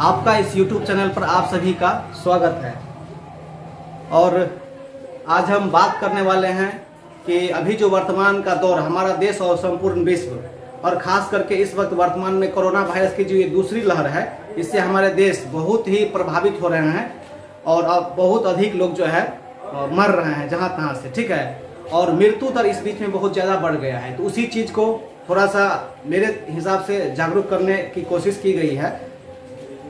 आपका इस YouTube channel पर आप सभी का स्वागत है। और आज हम बात करने वाले हैं कि अभी जो वर्तमान का दौर हमारा देश और संपूर्ण विश्व और खास करके इस वक्त वर्तमान में कोरोना वायरस की जो ये दूसरी लहर है, इससे हमारे देश बहुत ही प्रभावित हो रहे हैं और अब बहुत अधिक लोग जो है मर रहे हैं जहाँ तहाँ से, ठीक है। और मृत्यु दर इस बीच में बहुत ज़्यादा बढ़ गया है। तो उसी चीज़ को थोड़ा सा मेरे हिसाब से जागरूक करने की कोशिश की गई है।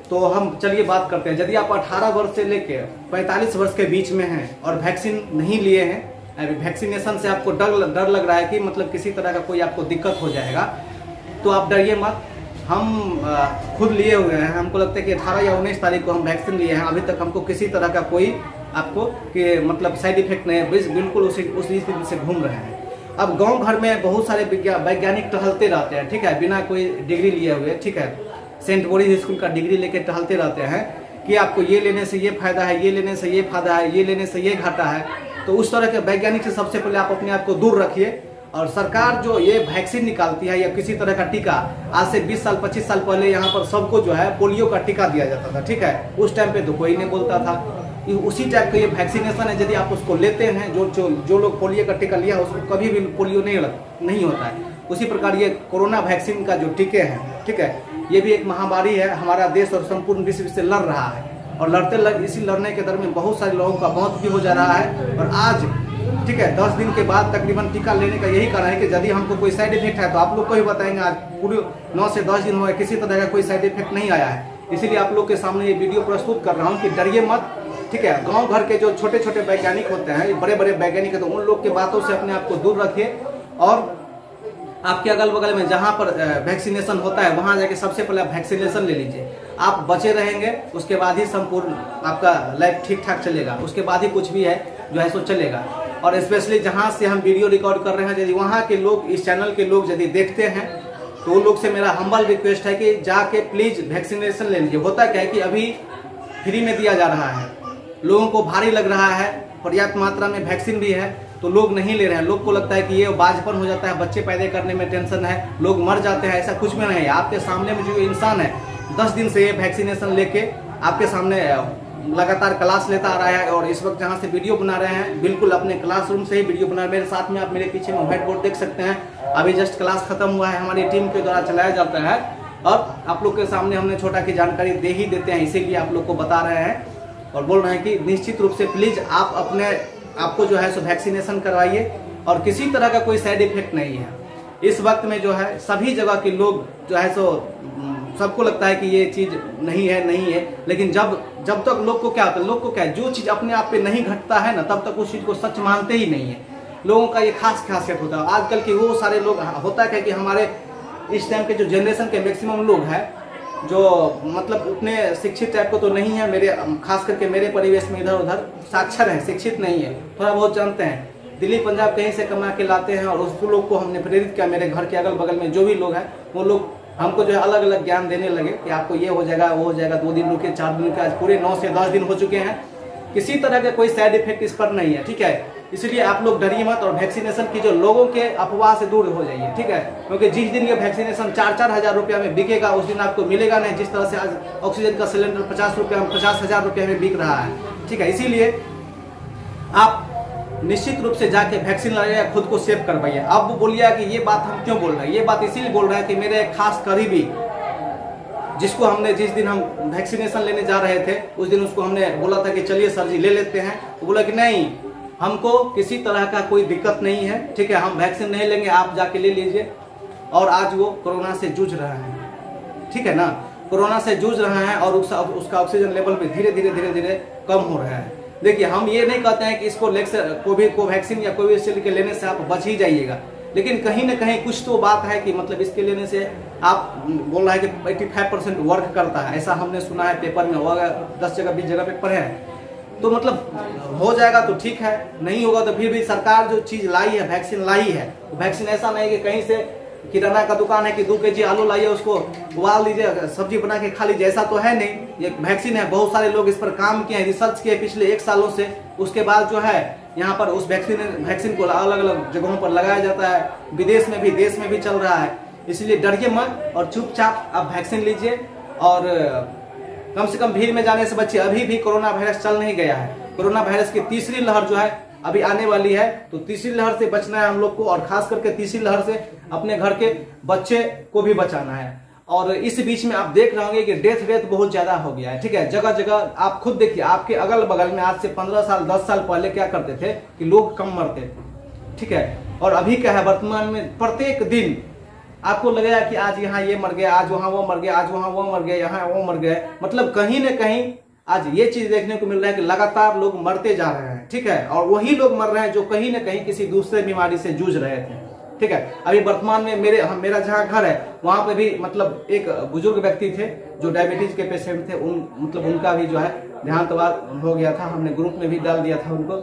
तो हम चलिए बात करते हैं। यदि आप 18 वर्ष से लेकर 45 वर्ष के बीच में हैं और वैक्सीन नहीं लिए हैं, अभी वैक्सीनेशन से आपको डर लग रहा है कि मतलब किसी तरह का कोई आपको दिक्कत हो जाएगा, तो आप डरिए मत। हम खुद लिए हुए हैं। हमको लगता है कि 18 या 19 तारीख को हम वैक्सीन लिए हैं। अभी तक हमको किसी तरह का कोई आपको कि मतलब साइड इफेक्ट नहीं है, बिल्कुल उस स्थिति से घूम रहे हैं। अब गांव घर में बहुत सारे वैज्ञानिक टहलते रहते हैं, ठीक है, बिना कोई डिग्री लिए हुए, ठीक है, सेंट बोरिस स्कूल का डिग्री लेके टहलते रहते हैं कि आपको ये लेने से ये फायदा है, ये लेने से ये फायदा है, ये लेने से ये घाटा है। तो उस तरह के वैज्ञानिक से सबसे पहले आप अपने आप को दूर रखिए। और सरकार जो ये वैक्सीन निकालती है या किसी तरह का टीका, आज से 20 साल 25 साल पहले यहाँ पर सबको जो है पोलियो का टीका दिया जाता था, ठीक है। उस टाइम पे तो कोई नहीं बोलता था। उसी टाइप का ये वैक्सीनेशन है। यदि आप उसको लेते हैं, जो लोग पोलियो का टीका लिया उसको कभी भी पोलियो नहीं होता है। उसी प्रकार ये कोरोना वैक्सीन का जो टीके हैं, ठीक है, ये भी एक महामारी है। हमारा देश और संपूर्ण विश्व से लड़ रहा है और इसी लड़ने के दर में बहुत सारे लोगों का मौत भी हो जा रहा है। और आज, ठीक है, 10 दिन के बाद तकरीबन टीका लेने का यही कारण है कि यदि हमको कोई साइड इफेक्ट है तो आप लोग को ही बताएंगे। आज पूरे 9 से 10 दिन हुए, किसी तरह का कोई साइड इफेक्ट नहीं आया है। इसीलिए आप लोग के सामने ये वीडियो प्रस्तुत कर रहा हूँ कि डरिए मत, ठीक है। गांव घर के जो छोटे छोटे वैज्ञानिक होते हैं, बड़े बड़े वैज्ञानिक है, तो उन लोग के बातों से अपने आप को दूर रखिए। और आपके अगल बगल में जहाँ पर वैक्सीनेशन होता है वहाँ जाके सबसे पहले आप वैक्सीनेशन ले लीजिए। आप बचे रहेंगे, उसके बाद ही संपूर्ण आपका लाइफ ठीक ठाक चलेगा। उसके बाद ही कुछ भी है जो है सो चलेगा। और स्पेशली जहाँ से हम वीडियो रिकॉर्ड कर रहे हैं, यदि वहाँ के लोग, इस चैनल के लोग यदि देखते हैं तो उन लोग से मेरा हम्बल रिक्वेस्ट है कि जाके प्लीज वैक्सीनेशन ले लीजिए। होता क्या है कि अभी फ्री में दिया जा रहा है, लोगों को भारी लग रहा है, पर्याप्त मात्रा में वैक्सीन भी है तो लोग नहीं ले रहे हैं। लोग को लगता है कि ये बाजपन हो जाता है, बच्चे पैदा करने में टेंशन है, लोग मर जाते हैं। ऐसा कुछ भी नहीं है। आपके सामने में जो इंसान है 10 दिन से ये वैक्सीनेशन लेके आपके सामने लगातार क्लास लेता आ रहा है। और इस वक्त जहाँ से वीडियो बना रहे हैं, बिल्कुल अपने क्लासरूम से ही वीडियो बना रहे हैं। मेरे साथ में आप मेरे पीछे में व्हाइट बोर्ड देख सकते हैं। अभी जस्ट क्लास खत्म हुआ है, हमारी टीम के द्वारा चलाया जाता है और आप लोग के सामने हमने छोटा की जानकारी दे ही देते हैं, इसीलिए आप लोग को बता रहे हैं और बोल रहे हैं कि निश्चित रूप से प्लीज आप आपको जो है सो वैक्सीनेशन करवाइए। और किसी तरह का कोई साइड इफेक्ट नहीं है। इस वक्त में जो है सभी जगह के लोग जो है सो सबको लगता है कि ये चीज नहीं है, लेकिन जब तक लोग को क्या होता है, लोग को क्या है, जो चीज अपने आप पे नहीं घटता है ना, तब तक उस चीज को सच मानते ही नहीं है। लोगों का ये खास खासियत होता है। आजकल के वो सारे लोग, होता है कि हमारे इस टाइम के जो जनरेशन के मैक्सिमम लोग हैं जो मतलब उतने शिक्षित टाइप को तो नहीं है, मेरे खास करके मेरे परिवेश में इधर उधर साक्षर है, शिक्षित नहीं है, थोड़ा बहुत जानते हैं। दिल्ली पंजाब कहीं से कमा के लाते हैं और उस लोग को हमने प्रेरित किया। मेरे घर के अगल बगल में जो भी लोग हैं वो लोग हमको जो है अलग अलग ज्ञान देने लगे कि आपको ये हो जाएगा, वो हो जाएगा, 2 दिन रुके, 4 दिन रुके, आज पूरे 9 से 10 दिन हो चुके हैं। किसी तरह का कोई साइड इफेक्ट इस पर नहीं है, ठीक है। इसलिए आप लोग डरिए मत और वैक्सीनेशन की जो लोगों के अफवाह से दूर हो जाइए, ठीक है। क्योंकि जिस दिन ये वैक्सीनेशन 4-4 हज़ार रुपया में बिकेगा उस दिन आपको मिलेगा नहीं। जिस तरह से आज ऑक्सीजन का सिलेंडर 50,000 रुपये में बिक रहा है, ठीक है। इसीलिए आप निश्चित रूप से जाके वैक्सीन लगाइए, खुद को सेव करवाइए। अब वो बोलिए कि ये बात हम क्यों बोल रहे हैं, ये बात इसीलिए बोल रहे हैं कि मेरे खास करीबी जिसको हमने जिस दिन हम वैक्सीनेशन लेने जा रहे थे उस दिन उसको हमने बोला था कि चलिए सर जी ले लेते हैं, तो बोला कि नहीं, हमको किसी तरह का कोई दिक्कत नहीं है, ठीक है, हम वैक्सीन नहीं लेंगे, आप जाके ले लीजिए। और आज वो कोरोना से जूझ रहा है, ठीक है ना, कोरोना से जूझ रहा है और उसका ऑक्सीजन लेवल भी धीरे धीरे कम हो रहा है। देखिए, हम ये नहीं कहते हैं कि इसको कोवैक्सीन या कोविशील्ड के लेने से आप बच ही जाइएगा, लेकिन कहीं ना कहीं कुछ तो बात है कि मतलब इसके लेने से आप बोल रहा है कि 85% वर्क करता है, ऐसा हमने सुना है, पेपर में होगा, 10 जगह 20 जगह पेपर है। तो मतलब हो जाएगा तो ठीक है, नहीं होगा तो फिर भी सरकार जो चीज लाई है, वैक्सीन लाई है, वैक्सीन ऐसा नहीं कि कहीं से किराना का दुकान है कि 2 kg आलू लाइए, उसको उबाल लीजिए, सब्जी बना के खा लीजिए, ऐसा तो है नहीं। ये वैक्सीन है, बहुत सारे लोग इस पर काम किए हैं, रिसर्च किए पिछले 1 सालों से। उसके बाद जो है यहाँ पर उस वैक्सीन को अलग अलग जगहों पर लगाया जाता है, विदेश में भी देश में भी चल रहा है। इसलिए डरिए मत और चुपचाप आप वैक्सीन लीजिए और कम से कम भीड़ में जाने से बच्चे। अभी भी कोरोना वायरस चल नहीं गया है। कोरोना वायरस की तीसरी लहर जो है अभी आने वाली है, तो तीसरी लहर से बचना है हम लोग को, और खास करके तीसरी लहर से अपने घर के बच्चे को भी बचाना है। और इस बीच में आप देख रहे होंगे कि डेथ रेट बहुत ज्यादा हो गया है, ठीक है। जगह जगह आप खुद देखिए, आपके अगल बगल में आज से 15 साल 10 साल पहले क्या करते थे कि लोग कम मरते थे, ठीक है। और अभी क्या है, वर्तमान में प्रत्येक दिन आपको लगेगा कि आज यहाँ ये मर गया, आज वहां वो मर गया, आज वहां वो मर गया, यहाँ वो मर गया। मतलब कहीं ना कहीं आज ये चीज देखने को मिल रहा है कि लगातार लोग मरते जा रहे हैं, ठीक है। और वही लोग मर रहे हैं जो कहीं ना कहीं किसी दूसरे बीमारी से जूझ रहे थे, ठीक है। अभी वर्तमान में मेरा जहाँ घर है वहां पे भी मतलब एक बुजुर्ग व्यक्ति थे जो डायबिटीज के पेशेंट थे, उनका भी जो है देहांत हो गया था। हमने ग्रुप में भी डाल दिया था उनको,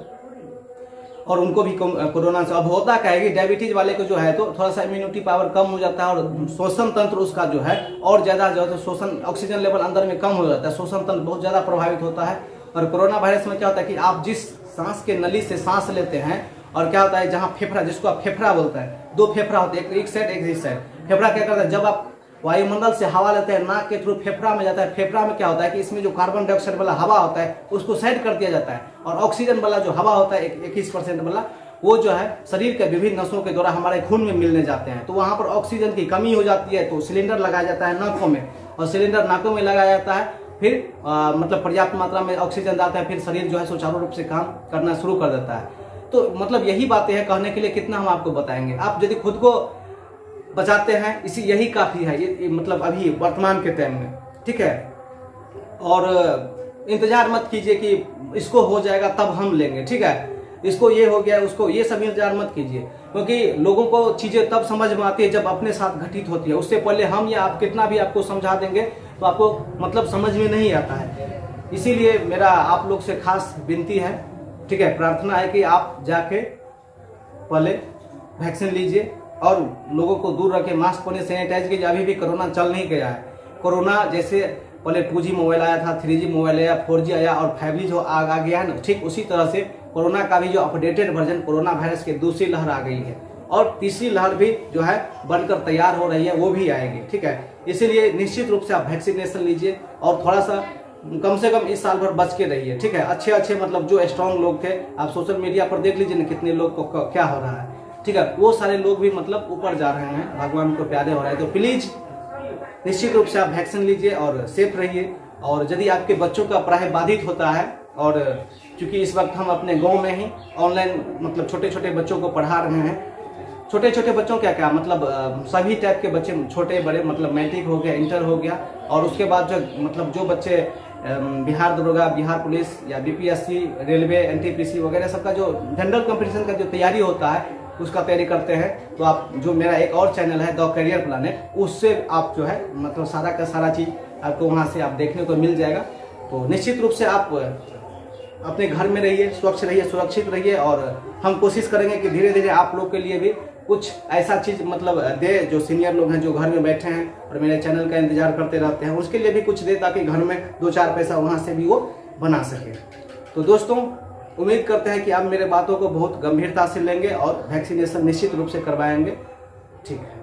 और उनको भी कोरोना से। अब होता क्या है कि डायबिटीज वाले को जो है तो थोड़ा सा इम्यूनिटी पावर कम हो जाता है, और श्वसन तंत्र उसका जो है और ज्यादा जो है तो शोषण, ऑक्सीजन लेवल अंदर में कम हो जाता है, श्वसन तंत्र बहुत ज्यादा प्रभावित होता है। और कोरोना वायरस में क्या होता है कि आप जिस सांस के नली से सांस लेते हैं, और क्या होता है जहाँ फेफड़ा, जिसको आप फेफड़ा बोलते हैं, 2 फेफड़ा होते हैं, एक साइड एक इस साइड। फेफड़ा क्या करता है, जब आप वायुमंडल से हवा लेते हैं नाक के थ्रू फेफड़ा में जाता है। फेफड़ा में क्या होता है कि इसमें जो कार्बन डाइऑक्साइड वाला हवा होता है उसको साइड कर दिया जाता है, और ऑक्सीजन वाला जो हवा होता है 21% वाला, वो जो है शरीर के विभिन्न नसों के द्वारा हमारे खून में मिलने जाते हैं। तो वहां पर ऑक्सीजन की कमी हो जाती है, तो सिलेंडर लगाया जाता है नाकों में, और सिलेंडर नाकों में लगाया जाता है, फिर मतलब पर्याप्त मात्रा में ऑक्सीजन जाता है, फिर शरीर जो है सुचारू रूप से काम करना शुरू कर देता है। तो मतलब यही बातें हैं, कहने के लिए कितना हम आपको बताएंगे। आप यदि खुद को बचाते हैं यही काफी है, ये मतलब अभी वर्तमान के टाइम में, ठीक है। और इंतजार मत कीजिए कि इसको हो जाएगा तब हम लेंगे, ठीक है, इसको ये हो गया उसको, ये सब इंतजार मत कीजिए, क्योंकि लोगों को चीजें तब समझ में आती है जब अपने साथ घटित होती है। उससे पहले हम या आप कितना भी आपको समझा देंगे तो आपको मतलब समझ में नहीं आता है। इसीलिए मेरा आप लोग से खास विनती है, ठीक है, प्रार्थना है कि आप जाके पहले वैक्सीन लीजिए, और लोगों को दूर रखें, मास्क पहने, सैनिटाइज कीजिए। अभी भी कोरोना चल नहीं गया है। कोरोना जैसे पहले 2G मोबाइल आया था, 3G मोबाइल आया, 4G आया, और 5G जो आ गया है ना, ठीक उसी तरह से कोरोना का भी जो अपडेटेड वर्जन कोरोना वायरस की दूसरी लहर आ गई है, और तीसरी लहर भी जो है बनकर तैयार हो रही है, वो भी आएगी, ठीक है। इसीलिए निश्चित रूप से आप वैक्सीनेशन लीजिए, और थोड़ा सा कम से कम इस साल भर बच के रहिए, ठीक है। अच्छे मतलब जो स्ट्रॉन्ग लोग थे, आप सोशल मीडिया पर देख लीजिए ना कितने लोग को क्या हो रहा है, ठीक है, वो सारे लोग भी मतलब ऊपर जा रहे हैं, भगवान को प्यारे हो रहे हैं। तो प्लीज निश्चित रूप से आप वैक्सीन लीजिए और सेफ रहिए। और यदि आपके बच्चों का पढ़ाई बाधित होता है, और चूंकि इस वक्त हम अपने गांव में ही ऑनलाइन मतलब छोटे छोटे बच्चों को पढ़ा रहे हैं, छोटे छोटे बच्चों क्या मतलब सभी टाइप के बच्चे, छोटे बड़े, मतलब मैट्रिक हो गया, इंटर हो गया, और उसके बाद जो बच्चे बिहार दरोगा, बिहार पुलिस या BPSC, रेलवे, NTPC वगैरह सबका जो जनरल कंपटीशन का जो तैयारी होता है उसका तैयारी करते हैं, तो आप जो मेरा एक और चैनल है द करियर प्लानेट, उससे आप जो है मतलब सारा का सारा चीज आपको वहां से आप देखने को मिल जाएगा। तो निश्चित रूप से आप अपने घर में रहिए, स्वच्छ रहिए, सुरक्षित रहिए, और हम कोशिश करेंगे कि धीरे धीरे आप लोग के लिए भी कुछ ऐसा चीज मतलब दे, जो सीनियर लोग हैं जो घर में बैठे हैं और मेरे चैनल का इंतजार करते रहते हैं, उसके लिए भी कुछ दे, ताकि घर में 2-4 पैसा वहां से भी वो बना सके। तो दोस्तों, उम्मीद करते हैं कि आप मेरे बातों को बहुत गंभीरता से लेंगे और वैक्सीनेशन निश्चित रूप से करवाएंगे, ठीक है।